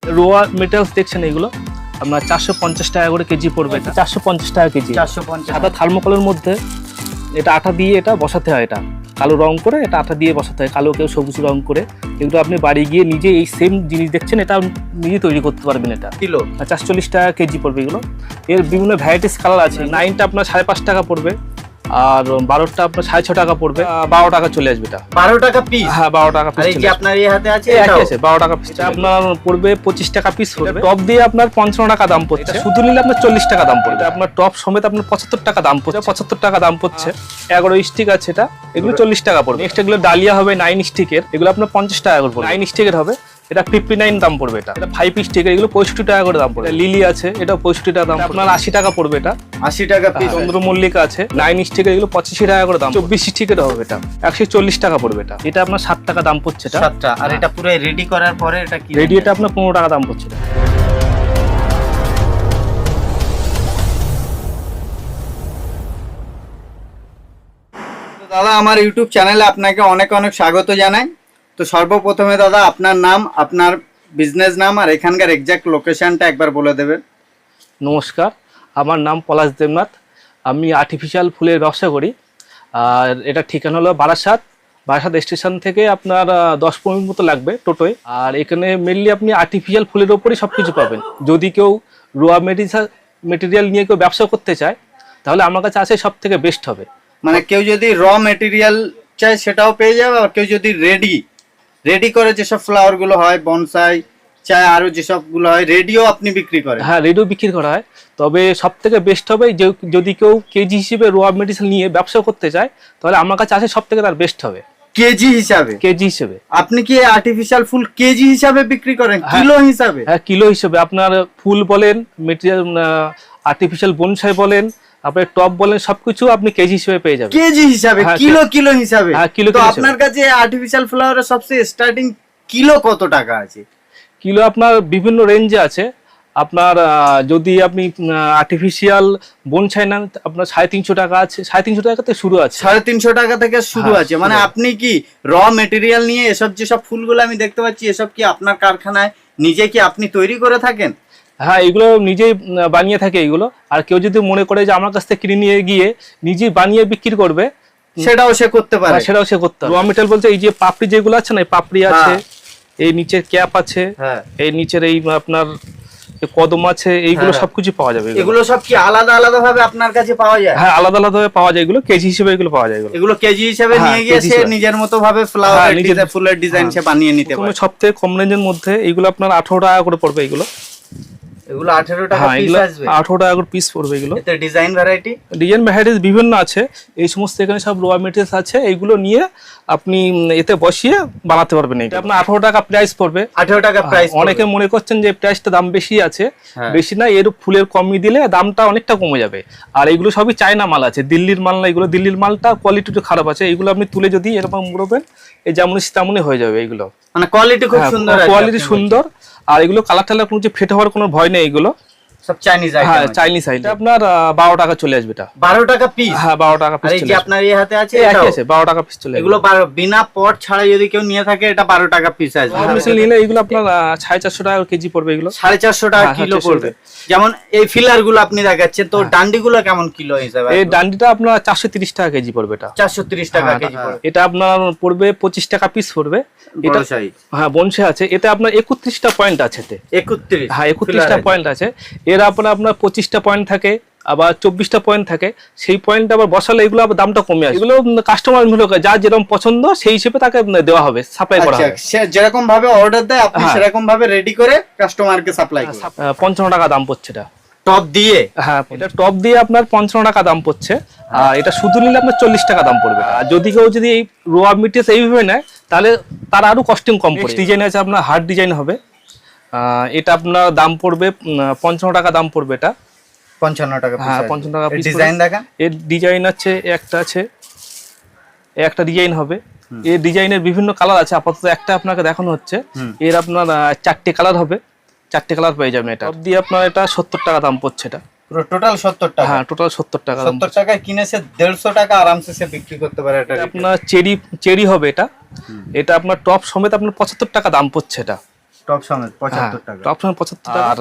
রোয়া মেটেরিয়ালস দেখছেন এগুলো আপনার 450 টাকা করে কেজি পড়বে। এটা 450 টাকা কেজি। 450 সাদা থার্মোকলের মধ্যে এটা আটা দিয়ে এটা বসাতে হয়, এটা কালো রং করে এটা আটা দিয়ে বসাতে হয়, কালো কেউ সবুজ রং করে। এগুলো আপনি বাড়ি গিয়ে নিজে এই সেম জিনিস দেখছেন এটা নিজে তৈরি করতে পারবেন। এটা কিলো 440 টাকা কেজি পড়বে এগুলো। এর বিভিন্ন ভ্যারাইটিস কালার আছে। 9টা আপনার 5.5 টাকা পড়বে, আর 12টা আপনার 6.5 টাকা পড়বে, 12 টাকা চলে আসবে। এটা 12 টাকা পিস। হ্যাঁ 12 টাকা পিস। এই যে আপনার এই হাতে আছে একই এটাও আছে 12 টাকা পিস। এটা আপনার পড়বে 25 টাকা পিস পড়বে। টপ দিয়ে আপনার 55 টাকা দাম পড়ছে, শুধু নিলে আপনার 40 টাকা দাম পড়বে। আপনার টপ সমেত আপনার 75 টাকা দাম পড়ছে, 75 টাকা দাম পড়ছে। 11 স্টিক আছে এটা, এগুলো 40 টাকা পড়বে। নেক্সট এগুলো ডালিয়া হবে 9 স্টিকের, এগুলো আপনার 50 টাকা করে পড়বে। 9 স্টিকের হবে, এটা 59 দাম পড়বে। এটা 5 স্টিকের, এগুলো 65 টাকা করে দাম পড়বে। লিলি আছে, এটা 65 টাকা দাম, আপনার 80 টাকা পড়বে। এটা 80 টাকা পিস। চন্দ্রমল্লিকা আছে 9 স্টিকের, এগুলো 85 টাকা করে দাম। 24 স্টিকের হবে, এটা 140 টাকা পড়বে। এটা আপনার 7 টাকা দাম পড়ছে। এটা 7টা। আর এটা পুরো রেডি করার পরে এটা কি রেডি, এটা আপনার 15 টাকা দাম পড়ছে। দাদা আমার ইউটিউব চ্যানেলে আপনাকে অনেক অনেক স্বাগত জানাই। তো সর্বপ্রথমে দাদা আপনার নাম, আপনার বিজনেস নাম আর এখানকার এক্সাক্ট লোকেশনটা একবার বলে দেবেন। নমস্কার, আমার নাম পলাশ দেবনাথ। আমি আর্টিফিশিয়াল ফুলের ব্যবসা করি। আর এটা ঠিকানা হলো বারাসাত স্টেশন থেকে আপনার 10-15 মিনিট মতো লাগবে টোটোয়। আর এখানে মেনলি আপনি আর্টিফিশিয়াল ফুলের ওপরই সব কিছু পাবেন। যদি কেউ রোয়া মেটেরিয়াল নিয়ে কেউ ব্যবসা করতে চায় তাহলে আমার কাছে আসে সব থেকে বেস্ট হবে। মানে কেউ যদি র মেটেরিয়াল চায় সেটাও পেয়ে যাবে, আর কেউ যদি রেডি করে যেসব ফ্লাওয়ার গুলো হয়, বনসাই চায়, আরো যেসব গুলো হয় রেডিও আপনি বিক্রি করেন। হ্যাঁ, রেডিও বিক্রি করা হয়। তবে সব থেকে বেস্ট হবে যে যদি কেউ কেজি হিসেবে রোয়া মেডিসিন নিয়ে ব্যবসা করতে চায় তাহলে আমার কাছে আসে সব থেকে তার বেস্ট হবে। কেজি হিসাবে? কেজি হিসেবে। আপনি কি আর্টিফিশিয়াল ফুল কেজি হিসাবে বিক্রি করেন? কিলো হিসাবে? হ্যাঁ, কিলো হিসেবে। আপনার ফুল বলেন, মেটেরিয়াল আর্টিফিশিয়াল বনসাই বলেন, আপনার টপ বলেন, সবকিছু আপনি কেজি হিসেবে পেয়ে যাবেন। কেজি হিসাবে? কিলো হিসাবে? হ্যাঁ, কিলো। তো আপনার কাছে আর্টিফিশিয়াল ফ্লাওয়ারের সবচেয়ে স্টার্টিং কিলো কত টাকা আছে? কিলো আপনার বিভিন্ন রেঞ্জে আছে। আপনার যদি আপনি আর্টিফিশিয়াল বনসাই নেন আপনার 350 টাকা আছে, 350 টাকা থেকে শুরু আছে। 350 টাকা থেকে শুরু আছে। মানে আপনি কি র মেটেরিয়াল নিয়ে এসব যেসব ফুলগুলো আমি দেখতে পাচ্ছি এসব কি আপনার কারখানায় নিজে কি আপনি তৈরি করে থাকেন? হ্যাঁ, এগুলো নিজেই বানিয়ে থাকে এগুলো। আর কেউ যদি মনে করে যে আমার কাছ থেকে কিনে নিয়ে গিয়ে নিজেই বানিয়ে বিক্রি করবে সেটাও সে করতে পারে। সেটাও সে করতে পারে। র মেটেরিয়াল বলতে এই যে পাপড়ি যেগুলো আছে না, এই পাপড়ি আছে, এই নিচের ক্যাপ আছে, এই নিচের এই আপনার কদম আছে, এইগুলো সবকিছু পাওয়া যাবে। এগুলো সব কি আলাদা আলাদা ভাবে আপনার কাছে পাওয়া যায়? হ্যাঁ, আলাদা আলাদা ভাবে পাওয়া যায়। এগুলো কেজি হিসেবে এগুলো পাওয়া যায়। এগুলো কেজি হিসেবে নিয়ে গিয়ে সে নিজের মতো ভাবে ফ্লাওয়ার নিজের ফুলের ডিজাইন সে বানিয়ে নিতে পারে। সবথেকে কম রেঞ্জের মধ্যে এগুলো আপনার 18 টাকা করে পড়বে। এগুলো 18 টাকা পিস আসবে। 18 টাকা করে পিস পড়বে এগুলো। এতে ডিজাইন ভ্যারাইটিস বিভিন্ন আছে। এই সমস্ত এখানে সব রোয়া মেটেরিয়ালস আছে, এইগুলো নিয়ে আপনি এতে বসিয়ে বানাতে পারবেন। এটা আপনার 18 টাকা প্রাইস পড়বে। 18 টাকা প্রাইস। অনেকে মনে করছেন যে প্রাইসটা দাম বেশি আছে, বেশি না, এর ফুলের কমিয়ে দিলে দামটা অনেকটা কমে যাবে। আর এগুলো সবই চায়না মাল আছে, দিল্লির মাল না এগুলো। দিল্লির মালটা কোয়ালিটি একটু খারাপ আছে। এগুলো আপনি তুলে যদি এরকম মুড়বেন এই যেমনই তেমনই হয়ে যাবে। এগুলো মানে কোয়ালিটি খুব সুন্দর আছে, কোয়ালিটি সুন্দর। আর এগুলো কালার টালার কোনো যে ফেটে হওয়ার কোনো ভয় নেই। এগুলো সব চাইনিজ আইটেম। হ্যাঁ, চাইনিজ আইটেম। আপনার 12 টাকা চলে আসবে। এটা 12 টাকা পিস। হ্যাঁ, 12 টাকা পিস। আর এই যে আপনার এই হাতে আছে একই আছে, 12 টাকা পিস চলে। এগুলো বিনা পট ছাড়া যদি কেউ নিয়ে থাকে এটা 12 টাকা পিস আসবে। মেশিন নিলে এগুলো আপনার 450 টাকা কেজি পড়বে। এগুলো 450 টাকা কিলো পড়বে। যেমন এই ফিলার গুলো আপনি দেখাচ্ছেন, তো ডান্ডি গুলো কেমন কিলো হিসাবে? এই ডান্ডিটা আপনার 430 টাকা কেজি পড়বে। এটা 430 টাকা কেজি পড়বে। এটা আপনার পড়বে 25 টাকা পিস পড়বে। এটা হ্যাঁ, বনসাই আছে। এতে আপনার 31টা পয়েন্ট আছে। 31? হ্যাঁ, 31টা পয়েন্ট আছে। এর আপনার 25টা পয়েন্ট থাকে, আবার 24টা পয়েন্ট থাকে। সেই পয়েন্ট আবার বসালে এগুলো আবার দামটা কমে আসে। এগুলো কাস্টমার মূলক, যার যেরকম পছন্দ সেই হিসেবে তাকে দেওয়া হবে, সাপ্লাই করা হবে। সে যেরকম ভাবে অর্ডার দেয় আপনি সেরকম ভাবে রেডি করে কাস্টমারকে সাপ্লাই করেন। 55 টাকা দাম পড়ছে এটা টপ দিয়ে। হ্যাঁ, এটা টপ দিয়ে আপনার 55 টাকা দাম পড়ছে। আর এটা শুধু নিলে আপনার 40 টাকা দাম পড়বে। আর যদি কেউ যদি এই রোয়া মেটেরিয়ালস এইভাবে নেয় তাহলে তার আরো কস্টিং কম পড়বে। ডিজাইন আছে আপনার হার্ড ডিজাইন হবে। এটা আপনার দাম পড়বে 55 টাকা দাম পড়বে। এটা 55 টাকা পিস। হ্যাঁ, 55 টাকা পিস। ডিজাইন দেখান। এর ডিজাইন আছে, একটা ডিজাইন হবে। এর ডিজাইনের বিভিন্ন কালার আছে। আপাতত একটা আপনাকে দেখানো হচ্ছে। এর আপনার 4টে কালার হবে, 4টে কালার পেয়ে যাবেন। এটা দিয়ে আপনার এটা 70 টাকা দাম পড়ছে। এটা পুরো টোটাল 70 টাকা? হ্যাঁ, টোটাল 70 টাকা। 70 টাকায় কিনে সে 150 টাকা আরামসে সে বিক্রি করতে পারে। এটা আপনার চেরি হবে। এটা আপনার টপ সমেত আপনার 75 টাকা দাম পড়ছে। এটা টপ সমেত 75 টাকা। টপ সমেত 75 টাকা। আর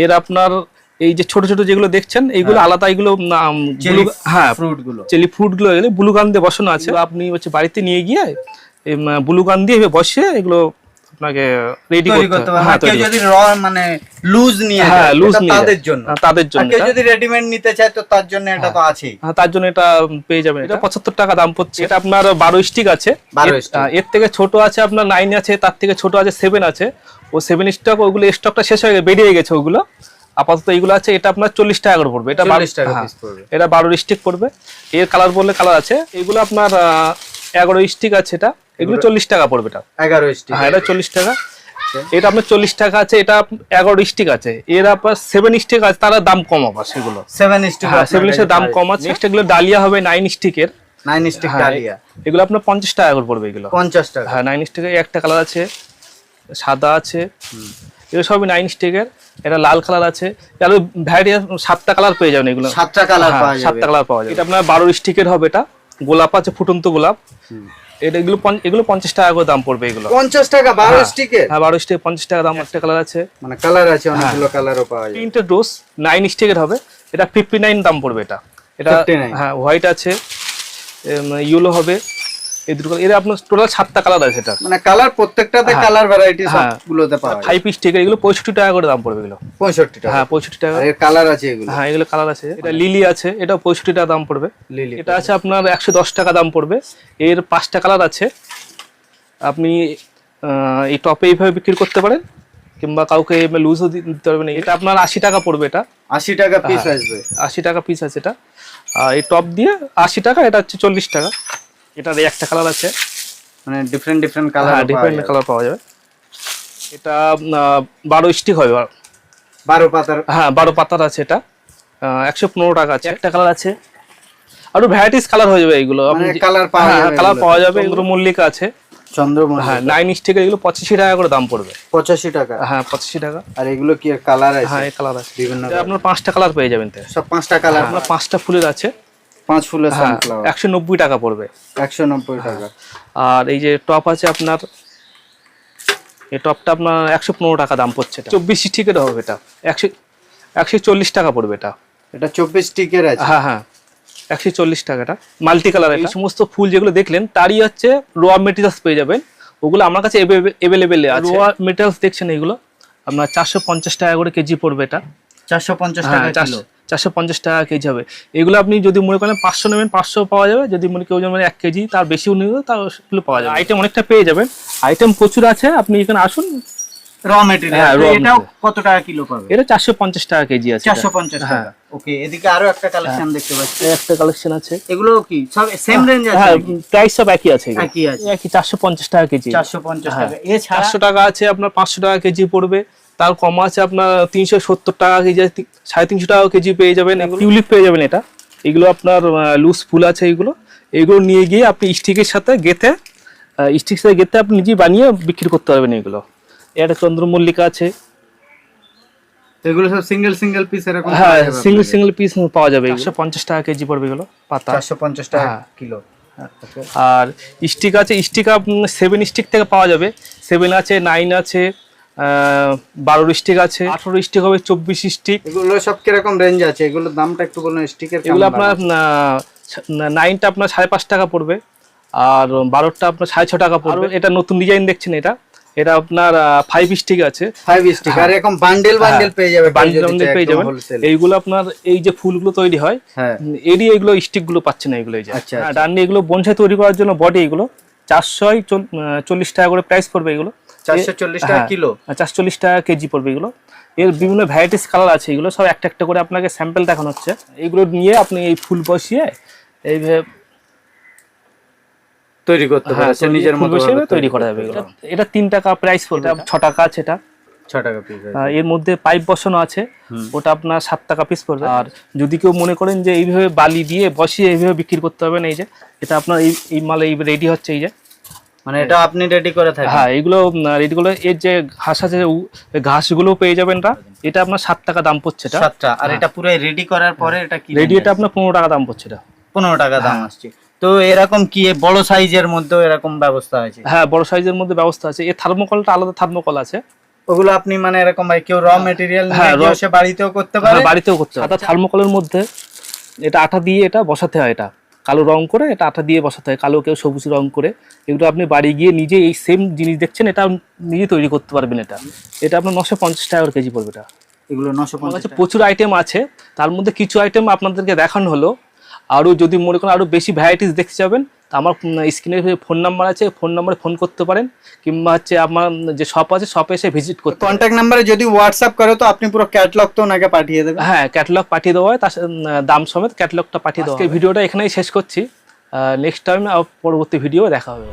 এর আপনার এই যে ছোট ছোট যেগুলো দেখছেন এইগুলো আলাদা, এগুলো ফ্রুট গুলো, চেলি ফ্রুট গুলো এগুলো ব্লু গান দিয়ে বসানো আছে। আপনি হচ্ছে বাড়িতে নিয়ে গিয়ে ব্লু গান দিয়ে বসিয়ে এগুলো আপনাকে রেডি করতে হবে। হ্যাঁ, কেউ যদি র মানে লুজ নিয়ে যায় তাদের জন্য, কেউ যদি রেডিমেড নিতে চায় তো তার জন্য এটা তো আছেই। হ্যাঁ, তার জন্য এটা পেয়ে যাবেন। এটা 75 টাকা দাম পড়ছে। এটা আপনার 12 স্টিক আছে, এর থেকে ছোট আছে আপনার 9 আছে, তার থেকে ছোট আছে 7 আছে। ও 7 স্টক, ওগুলো স্টকটা শেষ হয়ে বেরিয়ে গেছে ওগুলো, আপাতত এইগুলো আছে। এটা আপনার 40 টাকা করে পড়বে। এটা 40 টাকা পিস পড়বে। এটা 12 স্টিক পড়বে। এর কালার বললে কালার আছে। এগুলো আপনার 11 স্টিক আছে, এটা এগুলো 40 টাকা পড়বে। এটা 11 স্টিক, হ্যাঁ, এটা 40 টাকা। এটা আপনার 40 টাকা আছে। এটা 11 স্টিক আছে। এর আপনার 7 স্টিক আছে, তার দাম কম হবে সেগুলো। 7 স্টিক, হ্যাঁ, 7 স্টিকের দাম কম আছে। নেক্সট এগুলো ডালিয়া হবে 9 স্টিকের। 9 স্টিক ডালিয়া, এগুলো আপনার 50 টাকা করে পড়বে। এগুলো 50 টাকা। হ্যাঁ, 9 স্টিকের একটা কালার আছে, সাদা আছে। এগুলো সবই 9 স্টিকের। এটা লাল কালার আছে। আরো ভ্যারাইটি 7টা কালার পেয়ে যাবেন। এগুলো 7টা কালার পাওয়া যাবে। 7টা কালার পাওয়া যাবে। এটা আপনার 12 স্টিকের হবে। এটা গোলাপ আছে, ফুটন্ত গোলাপ। এটা এগুলো 50 টাকা করে দাম পড়বে। এগুলো 50 টাকা 12 স্টিকের। হ্যাঁ, 12 স্টিক 50 টাকা দাম। একটা কালার আছে, মানে কালার আছে, অনেকগুলো কালারও পাওয়া যাবে। তিনটে ডোজ 9 স্টিকের হবে। এটা 59 দাম পড়বে। এটা 59। হ্যাঁ, হোয়াইট আছে, ইয়েলো হবে। এই দুটো এর আপনার টোটাল 7টা কালার আছে। এটা মানে কালার প্রত্যেকটাতে কালার ভ্যারাইটি সবগুলোতে পাওয়া যায়। 5 স্টিকের এগুলো 65 টাকা করে দাম পড়বে। এগুলো 65 টাকা। হ্যাঁ, 65 টাকা। আর এর কালার আছে এগুলো। হ্যাঁ, এগুলো কালার আছে। এটা লিলি আছে, এটা 65 টাকা দাম পড়বে। লিলি এটা আছে আপনার 110 টাকা দাম পড়বে। এর 5টা কালার আছে। আপনি এই টপে এইভাবে বিক্রি করতে পারেন, কিংবা কাউকে লুজও দিতে পারবেন। এটা আপনার 80 টাকা পড়বে। এটা 80 টাকা পিস আসবে। 80 টাকা পিস আছে এটা। এই টপ দিয়ে 80 টাকা। এটা হচ্ছে 40 টাকা। এটার একটা কালার আছে, মানে ডিফারেন্ট কালার। হ্যাঁ, ডিফারেন্ট কালার পাওয়া যাবে। এটা 12 স্টিক হবে। 12 পাতার। হ্যাঁ, 12 পাতার আছে। এটা 115 টাকা আছে। একটা কালার আছে, আরো ভ্যারাইটিস কালার হয়ে যাবে। এগুলো মানে কালার পাওয়া যাবে। কালার পাওয়া যাবে। এগুলো মল্লিকা আছে, চন্দ্রমল্লিকা। হ্যাঁ, 9 স্টিকের। এগুলো 85 টাকা করে দাম পড়বে। 85 টাকা। হ্যাঁ, 85 টাকা। আর এগুলো কি কালার আছে? হ্যাঁ, এই কালার আছে বিভিন্ন। আপনার 5টা কালার পেয়ে যাবেন। সব 5টা কালার। আপনার 5টা ফুলের আছে। 5 ফুলের সানফ্লাওয়ার 190 টাকা পড়বে। 190 টাকা। আর এই যে টপ আছে আপনার, এই টপটা আপনার 115 টাকা দাম পড়ছে। 24 স্টিকের হবে। এটা 140 টাকা পড়বে। এটা 24 স্টিকের আছে। হ্যাঁ হ্যাঁ, 140 টাকা। এটা মাল্টি কালার। এই সমস্ত ফুল যেগুলো দেখলেন তারই হচ্ছে র মেটেরিয়ালস পেয়ে যাবেন। ওগুলো আমার কাছে অ্যাভেলেবেল আছে। র মেটেরিয়ালস দেখছেন, এগুলো আপনার 450 টাকা করে কেজি পড়বে। এটা 450 টাকা কিলো। 450 টাকা কেজি হবে। এগুলো আপনি যদি মনে করেন 500 নেবেন, 500 পাওয়া যাবে। যদি মনে কেউ যেমন 1 কেজি তার বেশিও নেবে, তাহলে পাওয়া যাবে। আইটেম অনেকটা পেয়ে যাবেন। আইটেম প্রচুর আছে। আপনি এখানে আসুন। র মেটেরিয়াল এটাও কত টাকা কিলো পাবে? এটা 450 টাকা কেজি আছে। 450 টাকা। ওকে, এদিকে আরো একটা কালেকশন দেখতে পাচ্ছি। একটা কালেকশন আছে। এগুলো কি সব সেম রেঞ্জ আছে? হ্যাঁ, প্রাইস সব একই আছে। একই আছে। 450 টাকা কেজি। 450 টাকা। এছাড়া 400 টাকা আছে আপনার, 500 টাকা কেজি পড়বে। তার কম আছে আপনার 370 টাকা কেজি, 350 টাকা কেজি পেয়ে যাবেন। টিউলিপ পেয়ে যাবেন। এটা এগুলো আপনার লুজ ফুল আছে। এগুলো নিয়ে গিয়ে আপনি স্টিকের সাথে গেঁথে আপনি নিজে বানিয়ে বিক্রি করতে পারবেন। এগুলো এটা চন্দ্রমল্লিকা আছে। এগুলো সব সিঙ্গেল পিস এরকম। হ্যাঁ, সিঙ্গেল পিস পাওয়া যাবে। 150 টাকা কেজি পড়বে। এগুলো পাতা 450 টাকা কিলো। আর স্টিক আছে। স্টিক 7 স্টিক থেকে পাওয়া যাবে। 7 আছে, 9 আছে, 12 স্টিক আছে, 18 স্টিক হবে, 24 স্টিক। এগুলো সব কিরকম রেঞ্জ আছে? এগুলোর দামটা একটু বলুন। স্টিকের এগুলো আপনার 9টা আপনার 5.5 টাকা পড়বে। আর 12টা আপনার 6.5 টাকা পড়বে। এটা নতুন ডিজাইন দেখছেন। এটা আপনার 5 স্টিক আছে। 5 স্টিক। আর এরকম বান্ডেল পেয়ে যাবে। বান্ডেল পেয়ে যাবেন। এইগুলো আপনার এই যে ফুলগুলো তৈরি হয়, এরই এগুলো স্টিক গুলো পাচ্ছেন না। এগুলো এই যে ডান্ডি, এগুলো বনসাই তৈরি করার জন্য বডি, এগুলো 440 টাকা করে প্রাইস পড়বে। এগুলো 440 টাকা কিলো। 440 টাকা কেজি পড়বে। এগুলো এর বিভিন্ন ভ্যারাইটিস কালার আছে। এগুলো সব একটা একটা করে আপনাকে স্যাম্পল দেখানো হচ্ছে। এইগুলো নিয়ে আপনি এই ফুল বসিয়ে এইভাবে তৈরি করতে পারছেন, নিজের মতো তৈরি করা যাবে। এটা 3 টাকা প্রাইস পড়বে। 6 টাকা আছে। এটা 6 টাকা পিস। এর মধ্যে পাইপ বসানো আছে, ওটা আপনার 7 টাকা পিস পড়বে। আর যদি কেউ মনে করেন যে এইভাবে বালি দিয়ে বসিয়ে এইভাবে বিক্রি করতে হবে না, এই যে এটা আপনার এই মাল রেডি হচ্ছে। এই যে মানে এটা আপনি রেডি করে থাকেন? হ্যাঁ, এইগুলো রেডি করে। এর যে ঘাস আছে, ঘাসগুলো পেয়ে যাবেন। এটা আপনার 7 টাকা দাম পড়ছে। এটা 7 টাকা। আর এটা পুরো রেডি করার পরে এটা কি রেডি? এটা আপনার 15 টাকা দাম পড়ছে। এটা 15 টাকা দাম আসছে। তো এরকম কি বড় সাইজের মধ্যে এরকম ব্যবস্থা আছে? হ্যাঁ, বড় সাইজের মধ্যে ব্যবস্থা আছে। এই থার্মোকলটা আলাদা থার্মোকল আছে। ও ওগুলো আপনি মানে এরকম ভাই কেউ র মেটেরিয়াল হ্যাঁ, নিয়ে সে বাড়িতেও করতে পারে। বাড়িতেও করতে হয়। সাদা থার্মোকলের মধ্যে এটা আঠা দিয়ে এটা বসাতে হয়, এটা কালো রং করে এটা আঠা দিয়ে বসাতে হয়, কালো কেউ সবুজ রং করে। এগুলো আপনি বাড়ি গিয়ে নিজে এই সেম জিনিস দেখছেন এটা নিজে তৈরি করতে পারবেন। এটা আপনার 950 টাকা করে কেজি পড়বে। এটা এগুলো আমার 950 কাছে প্রচুর আইটেম আছে, তার মধ্যে কিছু আইটেম আপনাদেরকে দেখানো হলো। আরও যদি মনে করেন আরও বেশি ভ্যারাইটিস দেখতে যাবেন তা আমার স্ক্রিনে ফোন নাম্বার আছে, ফোন নাম্বারে ফোন করতে পারেন, কিংবা হচ্ছে আমার যে শপ আছে শপে এসে ভিজিট করতে পারেন। কন্ট্যাক্ট নাম্বারে যদি হোয়াটসঅ্যাপ করে তো আপনি পুরো ক্যাটালগ তো ওনাকে পাঠিয়ে দেবেন। হ্যাঁ, ক্যাটালগ পাঠিয়ে দেওয়া হয়, তার দাম সমেত ক্যাটালগটা পাঠিয়ে দেওয়া হয়। ভিডিওটা এখানেই শেষ করছি, নেক্সট টাইম পরবর্তী ভিডিও দেখা হবে।